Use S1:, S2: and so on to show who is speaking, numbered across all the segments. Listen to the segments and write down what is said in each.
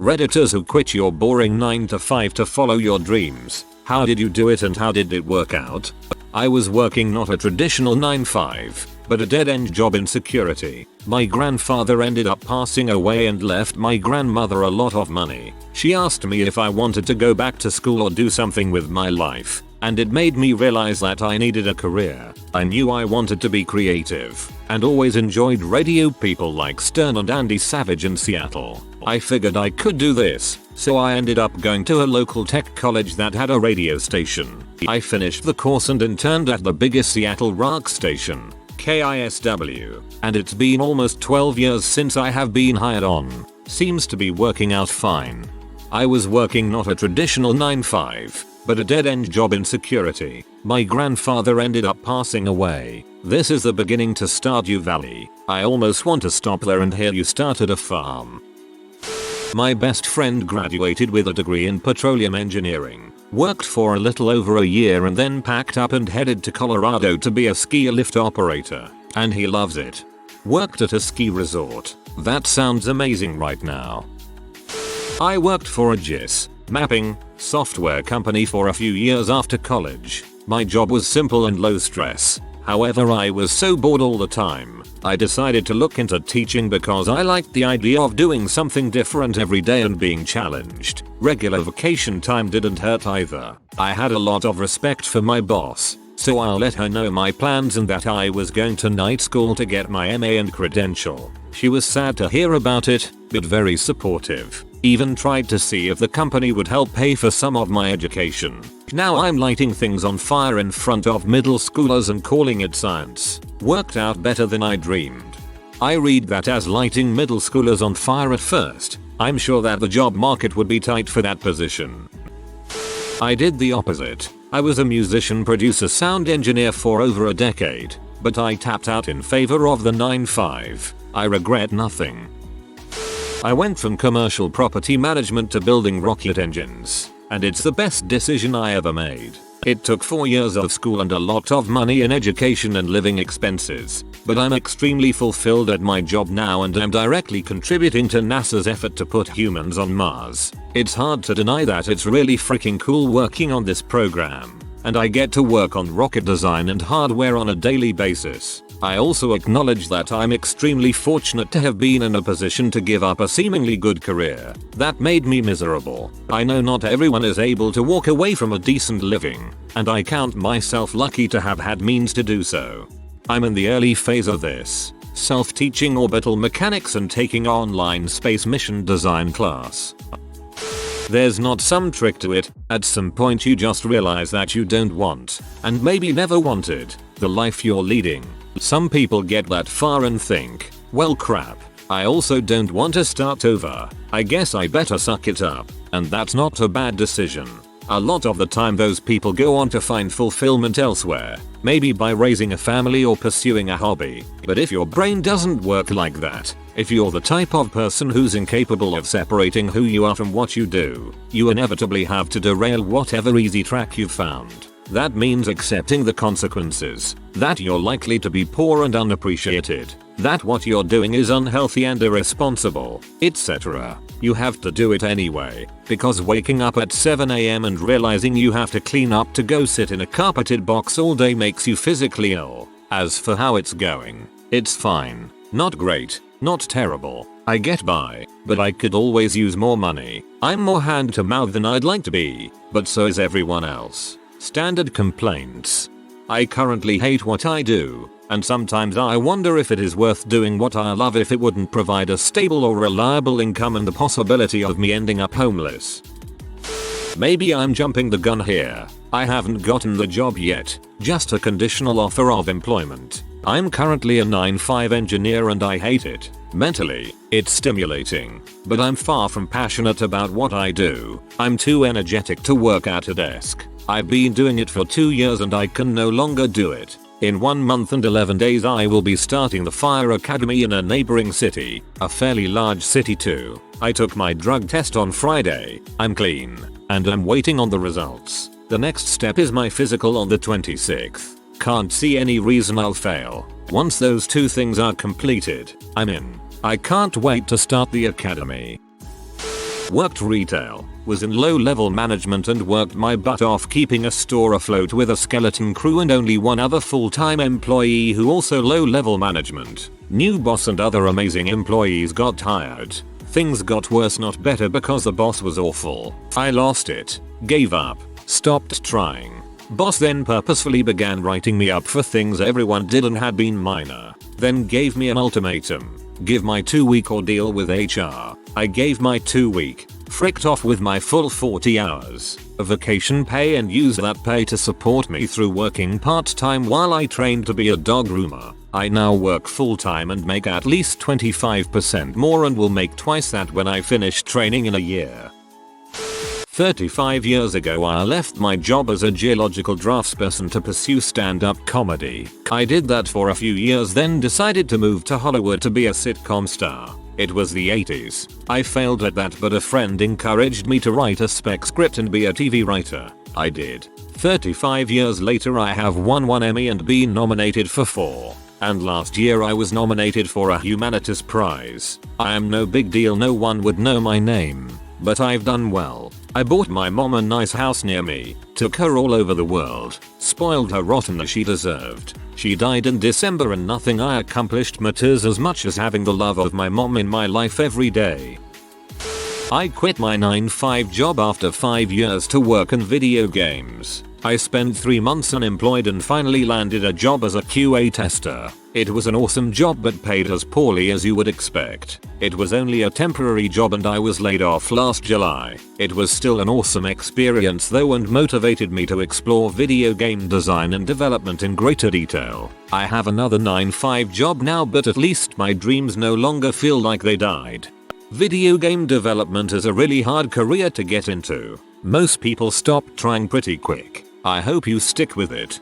S1: Redditors who quit your boring 9 to 5 to follow your dreams. How did you do it and how did it work out? I was working not a traditional 9-5, but a dead-end job in security. My grandfather ended up passing away and left my grandmother a lot of money. She asked me if I wanted to go back to school or do something with my life, and it made me realize that I needed a career. I knew I wanted to be creative, and always enjoyed radio people like Stern and Andy Savage in Seattle. I figured I could do this, so I ended up going to a local tech college that had a radio station. I finished the course and interned at the biggest Seattle rock station, KISW, and it's been almost 12 years since I have been hired on. Seems to be working out fine. I was working not a traditional 9-5, but a dead-end job in security. My grandfather ended up passing away. This is the beginning to Stardew Valley. I almost want to stop there and hear you started a farm. My best friend graduated with a degree in petroleum engineering, worked for a little over a year and then packed up and headed to Colorado to be a ski lift operator. And he loves it. Worked at a ski resort. That sounds amazing right now. I worked for a GIS mapping software company for a few years after college. My job was simple and low stress. However, I was so bored all the time, I decided to look into teaching because I liked the idea of doing something different every day and being challenged. Regular vacation time didn't hurt either. I had a lot of respect for my boss, so I let her know my plans and that I was going to night school to get my MA and credential. She was sad to hear about it, but very supportive. Even tried to see if the company would help pay for some of my education. Now I'm lighting things on fire in front of middle schoolers and calling it science. Worked out better than I dreamed. I read that as lighting middle schoolers on fire at first, I'm sure that the job market would be tight for that position. I did the opposite. I was a musician, producer, sound engineer for over a decade, but I tapped out in favor of the 9-5. I regret nothing. I went from commercial property management to building rocket engines, and it's the best decision I ever made. It took 4 years of school and a lot of money in education and living expenses, but I'm extremely fulfilled at my job now and I'm directly contributing to NASA's effort to put humans on Mars. It's hard to deny that it's really freaking cool working on this program, and I get to work on rocket design and hardware on a daily basis. I also acknowledge that I'm extremely fortunate to have been in a position to give up a seemingly good career that made me miserable. I know not everyone is able to walk away from a decent living, and I count myself lucky to have had means to do so. I'm in the early phase of this, self-teaching orbital mechanics and taking online space mission design class. There's not some trick to it. At some point you just realize that you don't want, and maybe never wanted, the life you're leading. Some people get that far and think, well crap, I also don't want to start over. I guess I better suck it up. And that's not a bad decision. A lot of the time those people go on to find fulfillment elsewhere, maybe by raising a family or pursuing a hobby. But if your brain doesn't work like that, if you're the type of person who's incapable of separating who you are from what you do, you inevitably have to derail whatever easy track you've found. That means accepting the consequences, that you're likely to be poor and unappreciated, that what you're doing is unhealthy and irresponsible, etc. You have to do it anyway, because waking up at 7 AM and realizing you have to clean up to go sit in a carpeted box all day makes you physically ill. As for how it's going, it's fine. Not great, not terrible. I get by, but I could always use more money. I'm more hand to mouth than I'd like to be, but so is everyone else. Standard complaints. I currently hate what I do, and sometimes I wonder if it is worth doing what I love if it wouldn't provide a stable or reliable income and the possibility of me ending up homeless. Maybe I'm jumping the gun here. I haven't gotten the job yet, just a conditional offer of employment. I'm currently a 9-5 engineer and I hate it. Mentally, it's stimulating, but I'm far from passionate about what I do. I'm too energetic to work at a desk. I've been doing it for 2 years and I can no longer do it. In 1 month and 11 days I will be starting the fire academy in a neighboring city, a fairly large city too. I took my drug test on Friday. I'm clean, and I'm waiting on the results. The next step is my physical on the 26th. Can't see any reason I'll fail. Once those two things are completed, I'm in. I can't wait to start the academy. Worked retail, was in low-level management and worked my butt off keeping a store afloat with a skeleton crew and only one other full-time employee who also low-level management. New boss and other amazing employees got tired. Things got worse not better because the boss was awful. I lost it, gave up, stopped trying. Boss then purposefully began writing me up for things everyone did and had been minor. Then gave me an ultimatum. Give my 2-week ordeal with HR. I gave my 2-week. Fricked off with my full 40 hours of vacation pay and used that pay to support me through working part-time while I trained to be a dog groomer. I now work full-time and make at least 25% more and will make twice that when I finish training in a year. 35 years ago I left my job as a geological draftsperson to pursue stand-up comedy. I did that for a few years then decided to move to Hollywood to be a sitcom star. It was the 80s. I failed at that but a friend encouraged me to write a spec script and be a TV writer. I did. 35 years later I have won 1 Emmy and been nominated for 4. And last year I was nominated for a Humanities Prize. I am no big deal, no one would know my name. But I've done well. I bought my mom a nice house near me, took her all over the world, spoiled her rotten as she deserved. She died in December and nothing I accomplished matters as much as having the love of my mom in my life every day. I quit my 9-to-5 job after 5 years to work in video games. I spent 3 months unemployed and finally landed a job as a QA tester. It was an awesome job but paid as poorly as you would expect. It was only a temporary job and I was laid off last July. It was still an awesome experience though and motivated me to explore video game design and development in greater detail. I have another 9-to-5 job now but at least my dreams no longer feel like they died. Video game development is a really hard career to get into. Most people stop trying pretty quick. I hope you stick with it.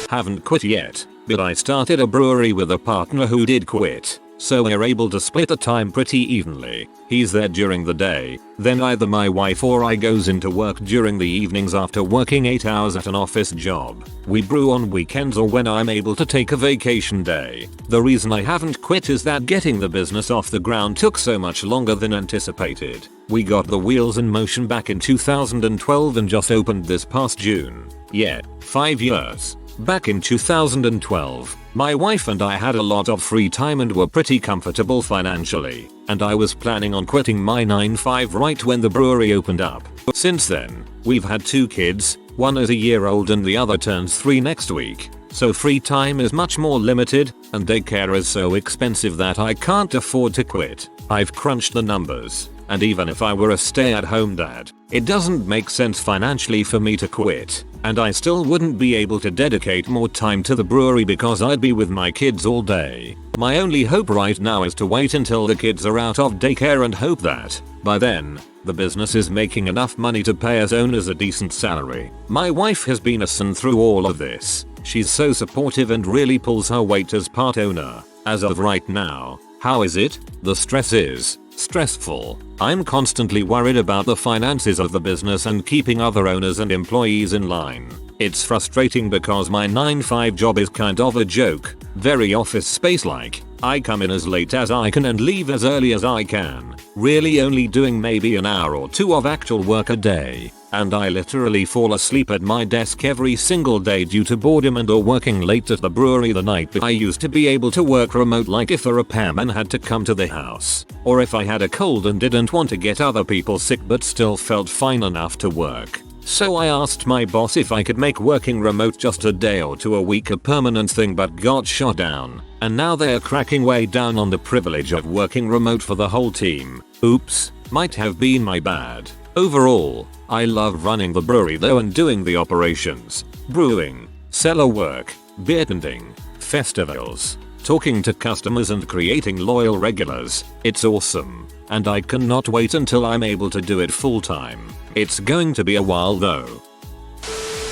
S1: Haven't quit yet, but I started a brewery with a partner who did quit, so we're able to split the time pretty evenly. He's there during the day, then either my wife or I goes into work during the evenings after working 8 hours at an office job. We brew on weekends or when I'm able to take a vacation day. The reason I haven't quit is that getting the business off the ground took so much longer than anticipated. We got the wheels in motion back in 2012 and just opened this past June. Yeah, 5 years. Back in 2012, my wife and I had a lot of free time and were pretty comfortable financially, and I was planning on quitting my 9-to-5 right when the brewery opened up. Since then, we've had 2 kids, one is a year old and the other turns 3 next week, so free time is much more limited, and daycare is so expensive that I can't afford to quit. I've crunched the numbers, and even if I were a stay-at-home dad, it doesn't make sense financially for me to quit, and I still wouldn't be able to dedicate more time to the brewery because I'd be with my kids all day. My only hope right now is to wait until the kids are out of daycare and hope that, by then, the business is making enough money to pay us owners a decent salary. My wife has been a son through all of this. She's so supportive and really pulls her weight as part owner. As of right now, how is it? The stress is stressful. I'm constantly worried about the finances of the business and keeping other owners and employees in line. It's frustrating because my 9-to-5 job is kind of a joke, very office space like. I come in as late as I can and leave as early as I can, really only doing maybe an hour or 2 of actual work a day. And I literally fall asleep at my desk every single day due to boredom and or working late at the brewery the night before. I used to be able to work remote like if a repairman had to come to the house, or if I had a cold and didn't want to get other people sick but still felt fine enough to work. So I asked my boss if I could make working remote just a day or 2 a week a permanent thing but got shot down, and now they're cracking way down on the privilege of working remote for the whole team. Oops, might have been my bad. Overall, I love running the brewery though and doing the operations, brewing, cellar work, beer tending, festivals, talking to customers and creating loyal regulars. It's awesome, and I cannot wait until I'm able to do it full time. It's going to be a while though.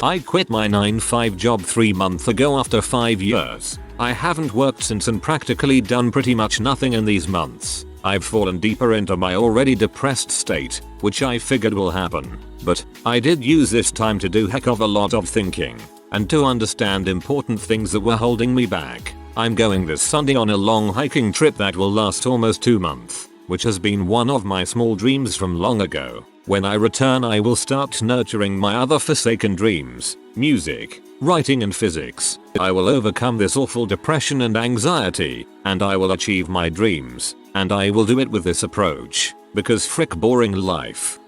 S1: I quit my 9-to-5 job 3 months ago after 5 years. I haven't worked since and practically done pretty much nothing in these months. I've fallen deeper into my already depressed state, which I figured will happen. But I did use this time to do heck of a lot of thinking, and to understand important things that were holding me back. I'm going this Sunday on a long hiking trip that will last almost 2 months. which has been one of my small dreams from long ago. When I return, I will start nurturing my other forsaken dreams: music, writing and physics. I will overcome this awful depression and anxiety, and I will achieve my dreams. And I will do it with this approach, because frick boring life.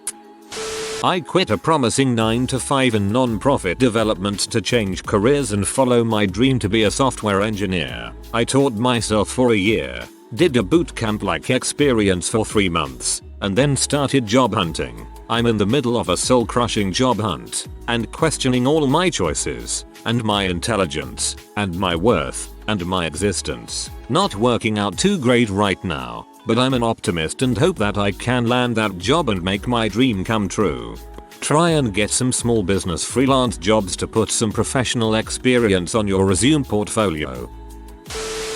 S1: I quit a promising 9-to-5 in non-profit development to change careers and follow my dream to be a software engineer. I taught myself for a year, did a bootcamp-like experience for 3 months, and then started job hunting. I'm in the middle of a soul-crushing job hunt, and questioning all my choices, and my intelligence, and my worth, and my existence. Not working out too great right now, but I'm an optimist and hope that I can land that job and make my dream come true. Try and get some small business freelance jobs to put some professional experience on your resume portfolio.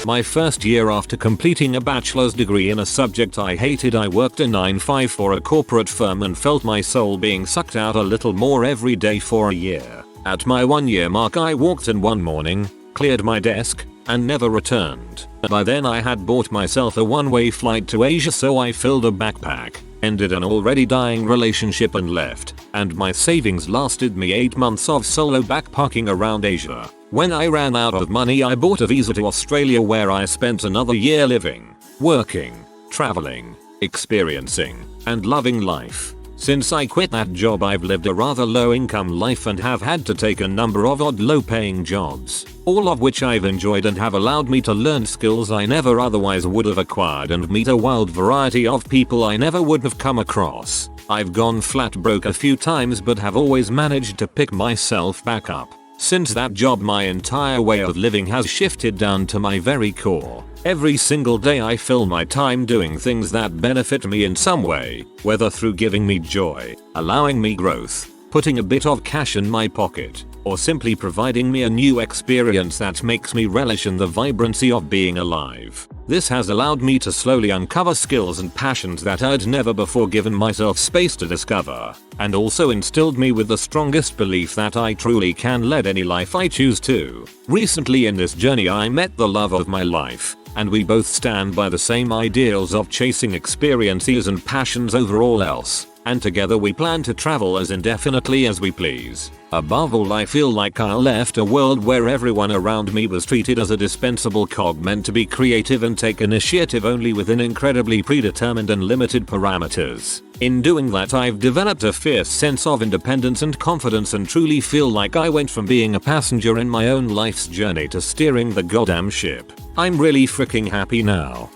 S1: My first year after completing a bachelor's degree in a subject I hated, I worked a 9-to-5 for a corporate firm and felt my soul being sucked out a little more every day for a year. At my 1-year mark, I walked in one morning, cleared my desk, and never returned. By then I had bought myself a one-way flight to Asia, so I filled a backpack, ended an already dying relationship and left, and my savings lasted me 8 months of solo backpacking around Asia. When I ran out of money, I bought a visa to Australia, where I spent another year living, working, traveling, experiencing, and loving life. Since I quit that job, I've lived a rather low income life and have had to take a number of odd low paying jobs, all of which I've enjoyed and have allowed me to learn skills I never otherwise would have acquired and meet a wild variety of people I never would have come across. I've gone flat broke a few times, but have always managed to pick myself back up. Since that job, my entire way of living has shifted down to my very core. Every single day I fill my time doing things that benefit me in some way, whether through giving me joy, allowing me growth, putting a bit of cash in my pocket, or simply providing me a new experience that makes me relish in the vibrancy of being alive. This has allowed me to slowly uncover skills and passions that I'd never before given myself space to discover, and also instilled me with the strongest belief that I truly can lead any life I choose to. Recently in this journey, I met the love of my life, and we both stand by the same ideals of chasing experiences and passions over all else, and together we plan to travel as indefinitely as we please. Above all, I feel like I left a world where everyone around me was treated as a dispensable cog meant to be creative and take initiative only within incredibly predetermined and limited parameters. In doing that, I've developed a fierce sense of independence and confidence and truly feel like I went from being a passenger in my own life's journey to steering the goddamn ship. I'm really freaking happy now.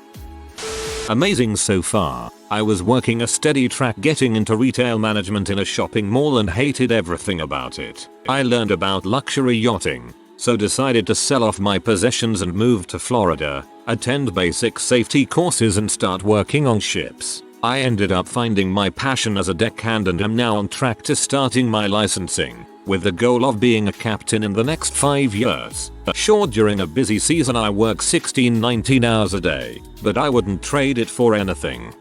S1: Amazing so far. I was working a steady track getting into retail management in a shopping mall and hated everything about it. I learned about luxury yachting, so decided to sell off my possessions and move to Florida, attend basic safety courses and start working on ships. I ended up finding my passion as a deckhand and am now on track to starting my licensing, with the goal of being a captain in the next 5 years. Sure, during a busy season I work 16-19 hours a day, but I wouldn't trade it for anything.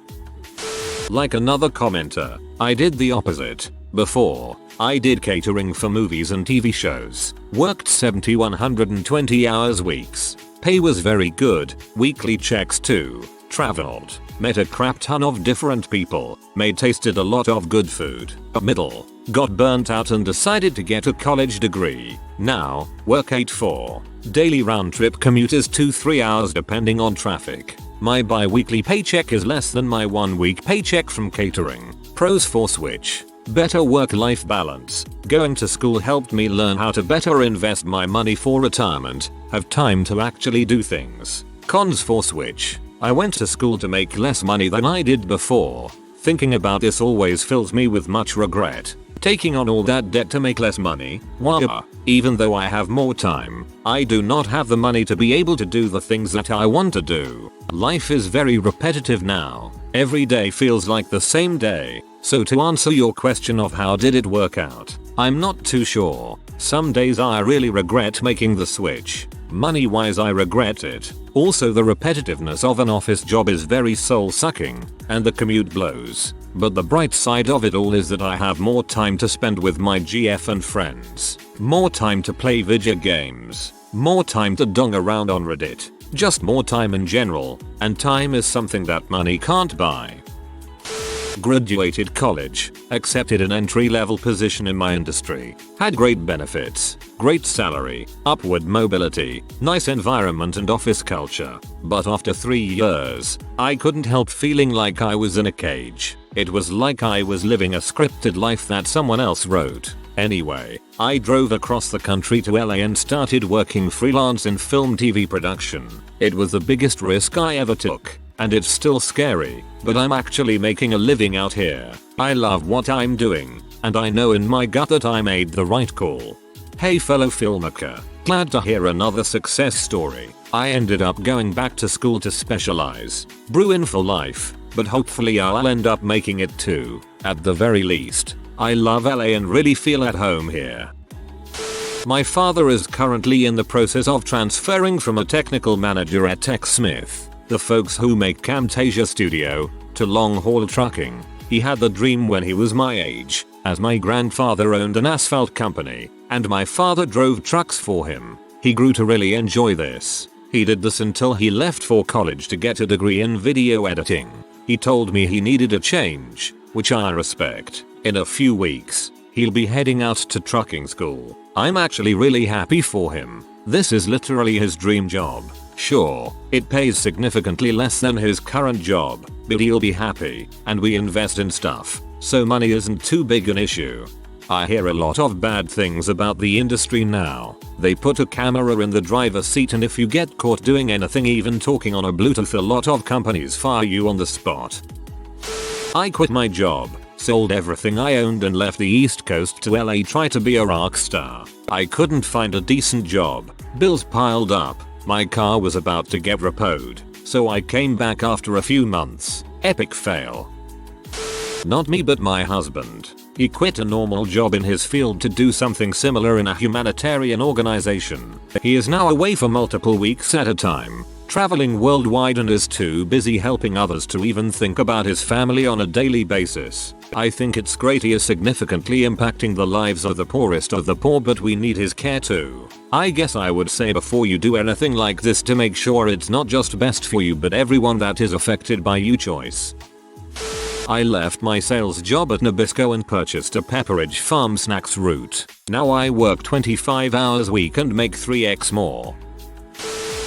S1: Like another commenter, I did the opposite. Before, I did catering for movies and TV shows, worked 70-120 hours weeks. Pay was very good, weekly checks too, traveled, met a crap ton of different people, tasted a lot of good food. Middle, got burnt out and decided to get a college degree. Now, work 8-4. Daily round trip commute is 2-3 hours depending on traffic. My bi-weekly paycheck is less than my 1-week paycheck from catering. Pros for switch: better work-life balance. Going to school helped me learn how to better invest my money for retirement, have time to actually do things. Cons for switch: I went to school to make less money than I did before. Thinking about this always fills me with much regret. Taking on all that debt to make less money? Wah! Even though I have more time, I do not have the money to be able to do the things that I want to do. Life is very repetitive now. Every day feels like the same day. So to answer your question of how did it work out, I'm not too sure. Some days I really regret making the switch. Money wise I regret it. Also the repetitiveness of an office job is very soul sucking, and the commute blows. But the bright side of it all is that I have more time to spend with my GF and friends. More time to play video games. More time to dong around on Reddit. just more time in general, and time is something that money can't buy. Graduated college, accepted an entry-level position in my industry, had great benefits, great salary, upward mobility, nice environment and office culture, but after 3 years, I couldn't help feeling like I was in a cage. It was like I was living a scripted life that someone else wrote. Anyway, I drove across the country to LA and started working freelance in film TV production. It was the biggest risk I ever took. And it's still scary, but I'm actually making a living out here. I love what I'm doing, and I know in my gut that I made the right call. Hey fellow filmmaker, glad to hear another success story. I ended up going back to school to specialize. Bruin for life, but hopefully I'll end up making it too. At the very least, I love LA and really feel at home here. My father is currently in the process of transferring from a technical manager at TechSmith, the folks who make Camtasia Studio, to long-haul trucking. He had the dream when he was my age, as my grandfather owned an asphalt company, and my father drove trucks for him. He grew to really enjoy this. He did this until he left for college to get a degree in video editing. He told me he needed a change, which I respect. In a few weeks, he'll be heading out to trucking school. I'm actually really happy for him. This is literally his dream job. Sure, it pays significantly less than his current job, but he'll be happy, and we invest in stuff, so money isn't too big an issue. I hear a lot of bad things about the industry now. They put a camera in the driver's seat, and if you get caught doing anything, even talking on a Bluetooth, a lot of companies fire you on the spot. I quit my job, sold everything I owned and left the East Coast to LA, try to be a rock star. I couldn't find a decent job, bills piled up. My car was about to get repoed, so I came back after a few months. Epic fail. Not me, but my husband. He quit a normal job in his field to do something similar in a humanitarian organization. He is now away for multiple weeks at a time, traveling worldwide, and is too busy helping others to even think about his family on a daily basis. I think it's great he is significantly impacting the lives of the poorest of the poor, but we need his care too. I guess I would say before you do anything like this to make sure it's not just best for you but everyone that is affected by your choice. I left my sales job at Nabisco and purchased a Pepperidge Farm snacks route. Now I work 25 hours a week and make 3x more.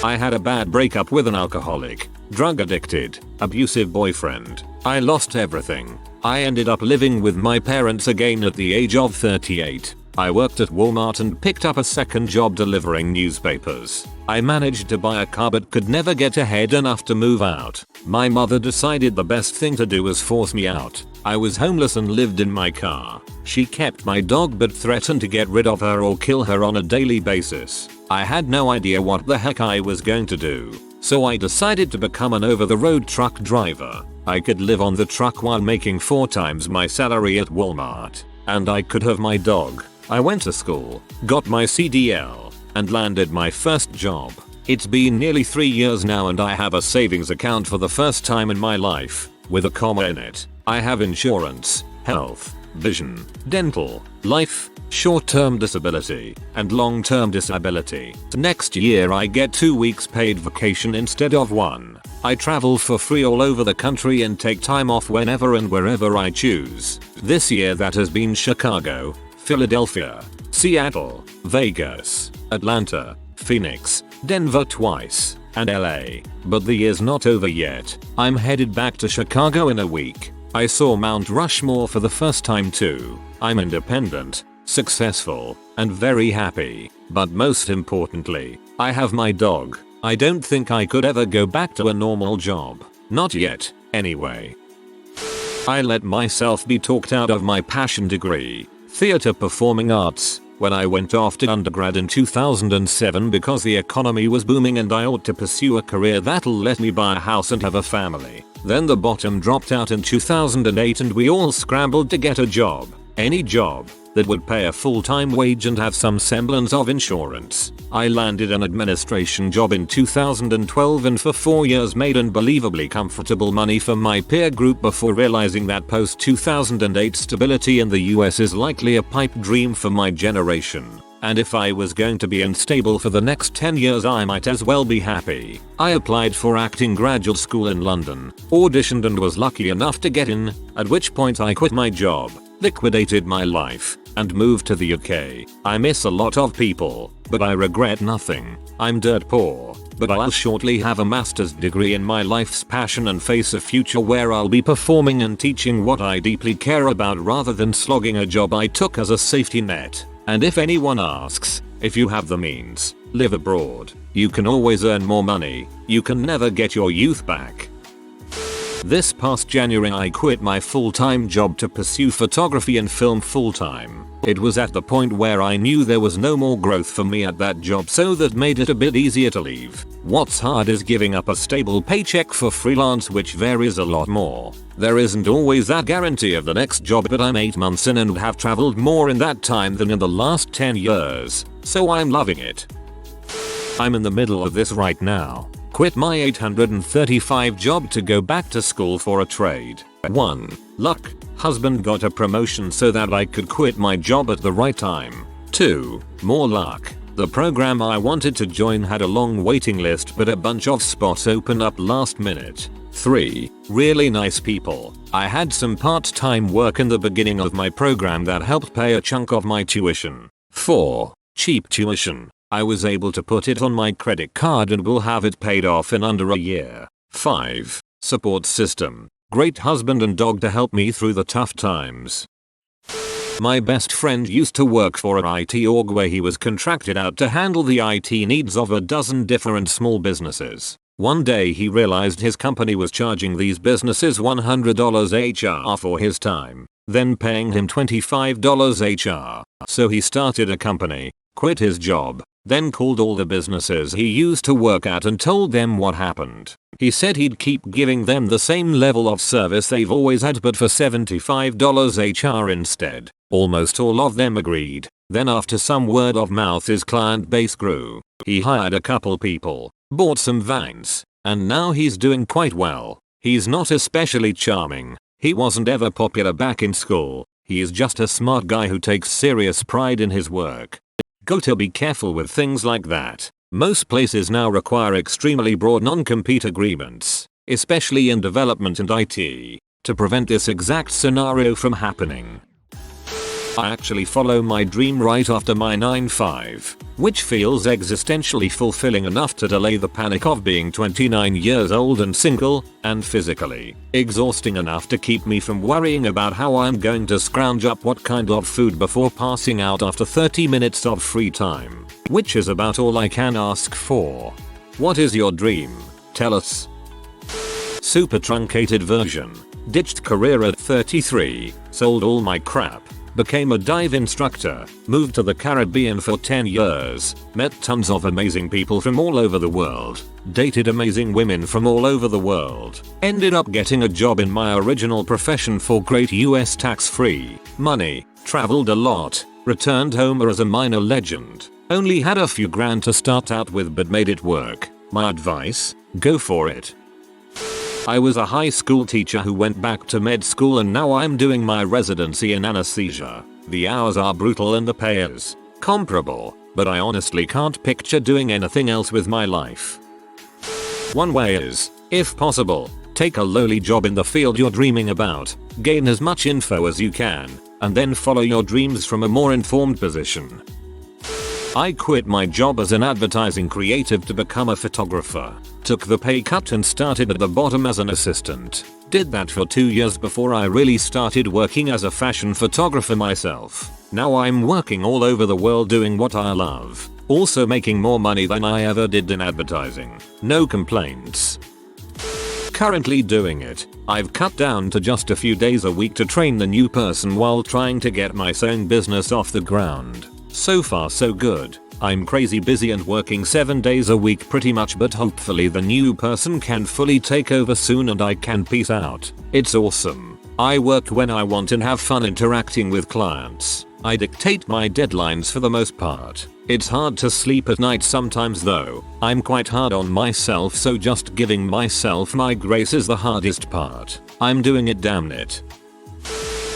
S1: I had a bad breakup with an alcoholic, drug addicted, abusive boyfriend. I lost everything. I ended up living with my parents again at the age of 38. I worked at Walmart and picked up a second job delivering newspapers. I managed to buy a car but could never get ahead enough to move out. My mother decided the best thing to do was force me out. I was homeless and lived in my car. She kept my dog but threatened to get rid of her or kill her on a daily basis. I had no idea what the heck I was going to do, so I decided to become an over-the-road truck driver. I could live on the truck while making 4 times my salary at Walmart, and I could have my dog. I went to school, got my CDL, and landed my first job. It's been nearly 3 years now and I have a savings account for the first time in my life, with a comma in it. I have insurance, health, vision, dental, life, short-term disability, and long-term disability. Next year I get 2 weeks paid vacation instead of 1. I travel for free all over the country and take time off whenever and wherever I choose. This year that has been Chicago, Philadelphia, Seattle, Vegas, Atlanta, Phoenix, Denver twice, and LA. But the year's not over yet. I'm headed back to Chicago in a week. I saw Mount Rushmore for the first time too. I'm independent, successful, and very happy. But most importantly, I have my dog. I don't think I could ever go back to a normal job. Not yet, anyway. I let myself be talked out of my passion degree, theater performing arts, when I went off to undergrad in 2007 because the economy was booming and I ought to pursue a career that'll let me buy a house and have a family. Then the bottom dropped out in 2008 and we all scrambled to get a job. Any job that would pay a full-time wage and have some semblance of insurance. I landed an administration job in 2012 and for 4 years made unbelievably comfortable money for my peer group before realizing that post 2008 stability in the US is likely a pipe dream for my generation. and if I was going to be unstable for the next 10 years I might as well be happy. I applied for acting graduate school in London, auditioned and was lucky enough to get in, at which point I quit my job, liquidated my life, and moved to the UK. I miss a lot of people, but I regret nothing. I'm dirt poor, but I'll shortly have a master's degree in my life's passion and face a future where I'll be performing and teaching what I deeply care about rather than slogging a job I took as a safety net. And if anyone asks, if you have the means, live abroad. You can always earn more money. You can never get your youth back. This past January I quit my full-time job to pursue photography and film full-time. It was at the point where I knew there was no more growth for me at that job, so that made it a bit easier to leave. What's hard is giving up a stable paycheck for freelance, which varies a lot more. There isn't always that guarantee of the next job, but I'm 8 months in and have traveled more in that time than in the last 10 years, so I'm loving it. I'm in the middle of this right now. Quit my $835 job to go back to school for a trade. 1. Luck. Husband got a promotion so that I could quit my job at the right time. 2. More luck. The program I wanted to join had a long waiting list, but a bunch of spots opened up last minute. 3. Really nice people. I had some part-time work in the beginning of my program that helped pay a chunk of my tuition. 4. Cheap tuition. I was able to put it on my credit card and will have it paid off in under a year. 5. Support system. Great husband and dog to help me through the tough times. My best friend used to work for an IT org where he was contracted out to handle the IT needs of a dozen different small businesses. One day he realized his company was charging these businesses $100 HR for his time, then paying him $25 HR. So he started a company, quit his job, then called all the businesses he used to work at and told them what happened. He said he'd keep giving them the same level of service they've always had, but for $75 HR instead. Almost all of them agreed. Then after some word of mouth his client base grew. He hired a couple people, bought some vines, and now he's doing quite well. He's not especially charming. He wasn't ever popular back in school. He is just a smart guy who takes serious pride in his work. Gotta be careful with things like that. Most places now require extremely broad non-compete agreements, especially in development and IT, to prevent this exact scenario from happening. I actually follow my dream right after my 9-5, which feels existentially fulfilling enough to delay the panic of being 29 years old and single, and physically exhausting enough to keep me from worrying about how I'm going to scrounge up what kind of food before passing out after 30 minutes of free time, which is about all I can ask for. What is your dream? Tell us. Super truncated version. Ditched career at 33, sold all my crap. Became a dive instructor, moved to the Caribbean for 10 years, met tons of amazing people from all over the world, dated amazing women from all over the world, ended up getting a job in my original profession for great US tax-free money, traveled a lot, returned home as a minor legend, only had a few grand to start out with but made it work. My advice? Go for it. I was a high school teacher who went back to med school, and now I'm doing my residency in anesthesia. The hours are brutal and the pay is comparable, but I honestly can't picture doing anything else with my life. One way is, if possible, take a lowly job in the field you're dreaming about, gain as much info as you can, and then follow your dreams from a more informed position. I quit my job as an advertising creative to become a photographer. Took the pay cut and started at the bottom as an assistant. Did that for 2 years before I really started working as a fashion photographer myself. Now I'm working all over the world doing what I love. Also making more money than I ever did in advertising. No complaints. Currently doing it. I've cut down to just a few days a week to train the new person while trying to get my own business off the ground. So far so good. I'm crazy busy and working 7 days a week pretty much, but hopefully the new person can fully take over soon and I can peace out. It's awesome. I work when I want and have fun interacting with clients. I dictate my deadlines for the most part. It's hard to sleep at night sometimes though. I'm quite hard on myself, so just giving myself my grace is the hardest part. I'm doing it, damn it.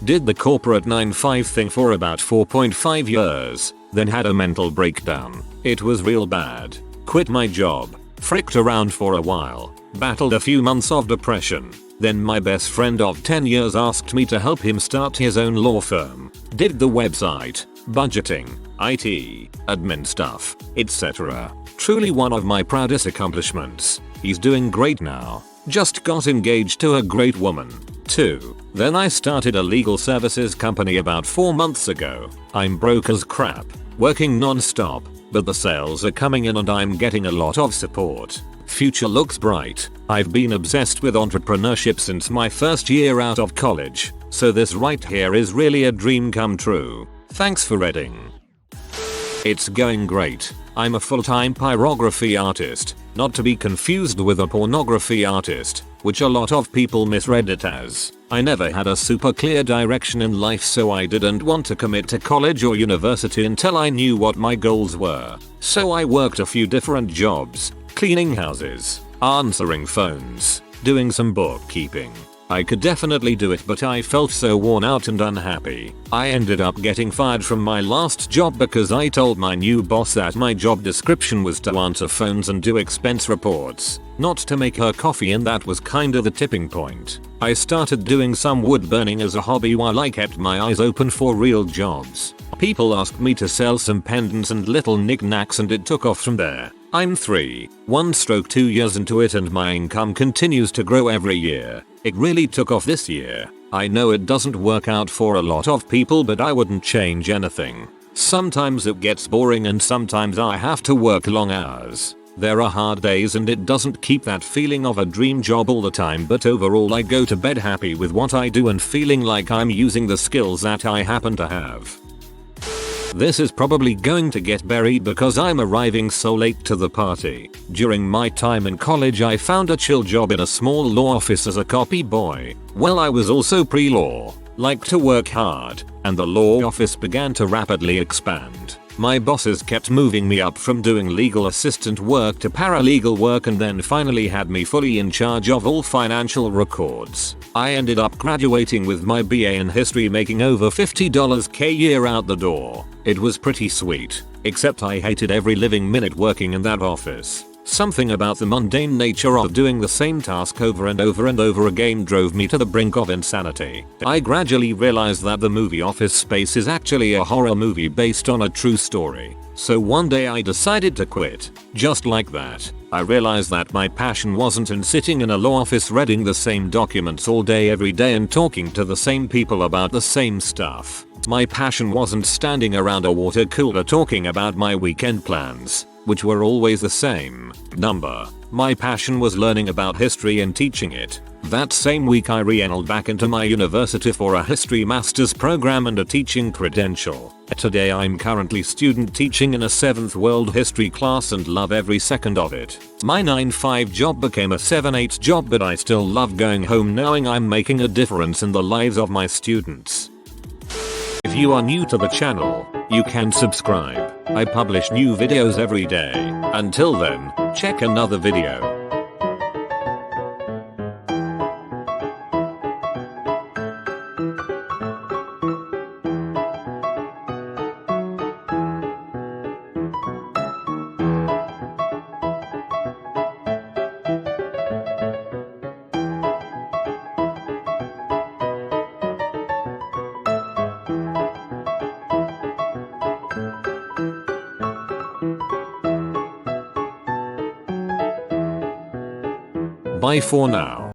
S1: Did the corporate 9-5 thing for about 4.5 years, then had a mental breakdown. It was real bad. Quit my job. Fricked around for a while. Battled a few months of depression. Then my best friend of 10 years asked me to help him start his own law firm. Did the website, budgeting, IT, admin stuff, etc. Truly one of my proudest accomplishments. He's doing great now. Just got engaged to a great woman, too. Then I started a legal services company about 4 months ago. I'm broke as crap, working non-stop, but the sales are coming in and I'm getting a lot of support. Future looks bright. I've been obsessed with entrepreneurship since my first year out of college, so this right here is really a dream come true. Thanks for reading. It's going great. I'm a full-time pyrography artist, not to be confused with a pornography artist, which a lot of people misread it as. I never had a super clear direction in life, so I didn't want to commit to college or university until I knew what my goals were. So I worked a few different jobs, cleaning houses, answering phones, doing some bookkeeping. I could definitely do it, but I felt so worn out and unhappy. I ended up getting fired from my last job because I told my new boss that my job description was to answer phones and do expense reports, not to make her coffee, and that was kinda the tipping point. I started doing some wood burning as a hobby while I kept my eyes open for real jobs. People asked me to sell some pendants and little knickknacks, and it took off from there. I'm 2 years into it and my income continues to grow every year. It really took off this year. I know it doesn't work out for a lot of people, but I wouldn't change anything. Sometimes it gets boring and sometimes I have to work long hours. There are hard days and it doesn't keep that feeling of a dream job all the time, but overall I go to bed happy with what I do and feeling like I'm using the skills that I happen to have. This is probably going to get buried because I'm arriving so late to the party. During my time in college I found a chill job in a small law office as a copy boy. Well, I was also pre-law, liked to work hard, and the law office began to rapidly expand. My bosses kept moving me up from doing legal assistant work to paralegal work, and then finally had me fully in charge of all financial records. I ended up graduating with my BA in history, making over $50K a year out the door. It was pretty sweet, except I hated every living minute working in that office. Something about the mundane nature of doing the same task over and over and over again drove me to the brink of insanity. I gradually realized that the movie Office Space is actually a horror movie based on a true story. So one day I decided to quit. Just like that, I realized that my passion wasn't in sitting in a law office reading the same documents all day every day and talking to the same people about the same stuff. My passion wasn't standing around a water cooler talking about my weekend plans, which were always the same number. My passion was learning about history and teaching it. That same week I re-enrolled back into my university for a history master's program and a teaching credential. Today I'm currently student teaching in a 7th world history class and love every second of it. My 9-5 job became a 7-8 job, but I still love going home knowing I'm making a difference in the lives of my students. If you are new to the channel, you can subscribe. I publish new videos every day. Until then, check another video. Bye for now.